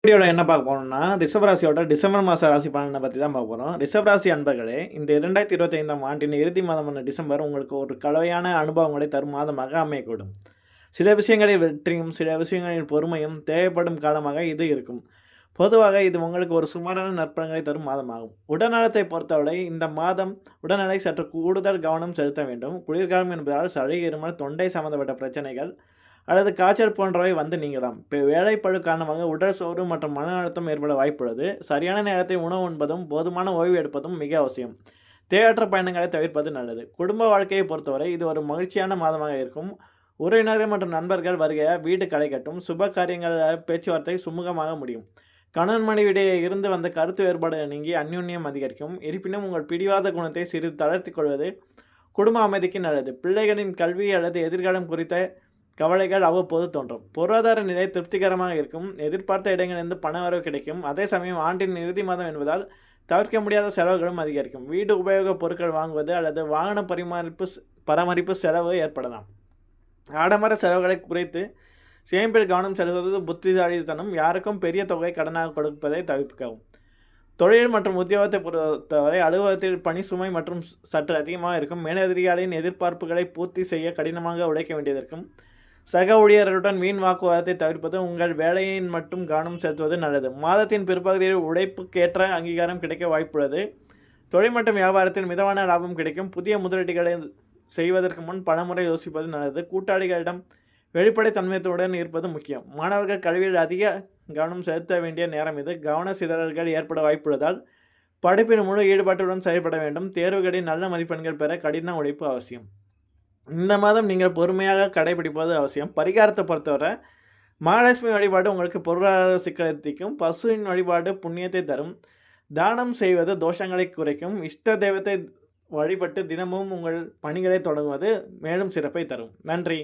வீடியோல என்ன பார்க்க போறோம்னா, ரிஷப ராசியோட டிசம்பர் மாச ராசி பலன பத்தி தான் பார்க்க போறோம். ரிஷப ராசி அன்பர்களே, இந்த 2025ஆம் ஆண்டின் இறுதி மாதமான டிசம்பர் உங்களுக்கு ஒரு கலவையான அனுபவங்களை தரும் மாதமாக அமையக்கூடும். சில விஷயங்களில் வெற்றியும், சில விஷயங்களில் பொறுமையும் தேவைப்படும் காலமாக இது இருக்கும். பொதுவாக இது உங்களுக்கு ஒரு சுமாரான நற்பலன்களை தரும் மாதமாகும். உடல்நலத்தை பொறுத்தவரை இந்த மாதம் உடல்நிலை சற்று கூடுதல் கவனம் செலுத்த வேண்டும். குளிர்காலம் என்பதால் சளி, இருமல், தொண்டை சம்பந்தப்பட்ட பிரச்சனைகள் அல்லது காய்ச்சல் போன்றவை வந்து நீங்கலாம். வேலைப்பளு காரணமாக உடல் சோர்வு மற்றும் மன அழுத்தம் ஏற்பட வாய்ப்புள்ளது. சரியான நேரத்தில் உணவு உண்பதும் போதுமான ஓய்வு எடுப்பதும் மிக அவசியம். தேவையற்ற பயணங்களை தவிர்ப்பது நல்லது. குடும்ப வாழ்க்கையை பொறுத்தவரை இது ஒரு மகிழ்ச்சியான மாதமாக இருக்கும். உறவினர்கள் மற்றும் நண்பர்கள் வருகையால் வீடு களை கட்டும். சுப காரியங்கள் பேச்சுவார்த்தை சுமூகமாக முடியும். கணவன் மனைவியிடையே இருந்து வந்த கருத்து வேறுபாடு நீங்கி அந்யோன்யம் அதிகரிக்கும். இருப்பினும் உங்கள் பிடிவாத குணத்தை சிறிது தளர்த்திக் கொள்வது குடும்ப அமைதிக்கு நல்லது. பிள்ளைகளின் கல்வி அல்லது எதிர்காலம் குறித்த கவலைகள் அவ்வப்போது தோன்றும். பொருளாதார நிலை திருப்திகரமாக இருக்கும். எதிர்பார்த்த இடங்களிலிருந்து பண வரவு கிடைக்கும். அதே சமயம் ஆண்டின் இறுதி மாதம் என்பதால் தவிர்க்க முடியாத செலவுகளும் அதிகரிக்கும். வீடு உபயோகப் பொருட்கள் வாங்குவது அல்லது வாகன பராமரிப்பு செலவு ஏற்படலாம். ஆடம்பர செலவுகளை குறைத்து சேமிப்பில் கவனம் செலுத்துவது புத்திசாலித்தனம். யாருக்கும் பெரிய தொகை கடனாக கொடுப்பதை தவிர்க்கவும். தொழில் மற்றும் உத்தியோகத்தை பொறுத்தவரை அலுவலகத்தில் பணி சுமை மற்றும் சற்று அதிகமாக இருக்கும். மேலதிகாரிகளின் எதிர்பார்ப்புகளை பூர்த்தி செய்ய கடினமாக உழைக்க வேண்டியதற்கும். சக ஊழியர்களுடன் வீண் வாக்குவாதத்தை தவிர்ப்பது உங்கள் வேலையின் மட்டும் கவனம் செலுத்துவது நல்லது. மாதத்தின் பிற்பகுதியில் உழைப்புக்கேற்ற அங்கீகாரம் கிடைக்க வாய்ப்புள்ளது. தொழில் மற்றும் வியாபாரத்தில் மிதமான லாபம் கிடைக்கும். புதிய முதலீடுகளை செய்வதற்கு முன் பலமுறை யோசிப்பது நல்லது. கூட்டாளிகளிடம் வெளிப்படைத்தன்மையத்துடன் இருப்பது முக்கியம். மாணவர்கள் கல்வியில் அதிக கவனம் செலுத்த வேண்டிய நேரம் இது. கவன சிதறல்கள் ஏற்பட வாய்ப்புள்ளதால் படிப்பில் முழு ஈடுபாட்டுடன் செயல்பட வேண்டும். தேர்வுகளில் நல்ல மதிப்பெண்கள் பெற கடின உழைப்பு அவசியம். இந்த மாதம் நீங்கள் பொறுமையாக கடைபிடிப்பது அவசியம். பரிகாரத்தை பொறுத்தவரை மகாலட்சுமி வழிபாடு உங்களுக்கு பொருளாதார சிக்கலை தீர்க்கும். பசுவின் வழிபாடு புண்ணியத்தை தரும். தானம் செய்வது தோஷங்களை குறைக்கும். இஷ்ட தெய்வத்தை வழிபட்டு தினமும் உங்கள் பணிகளை தொடங்குவது மேலும் சிறப்பை தரும். நன்றி.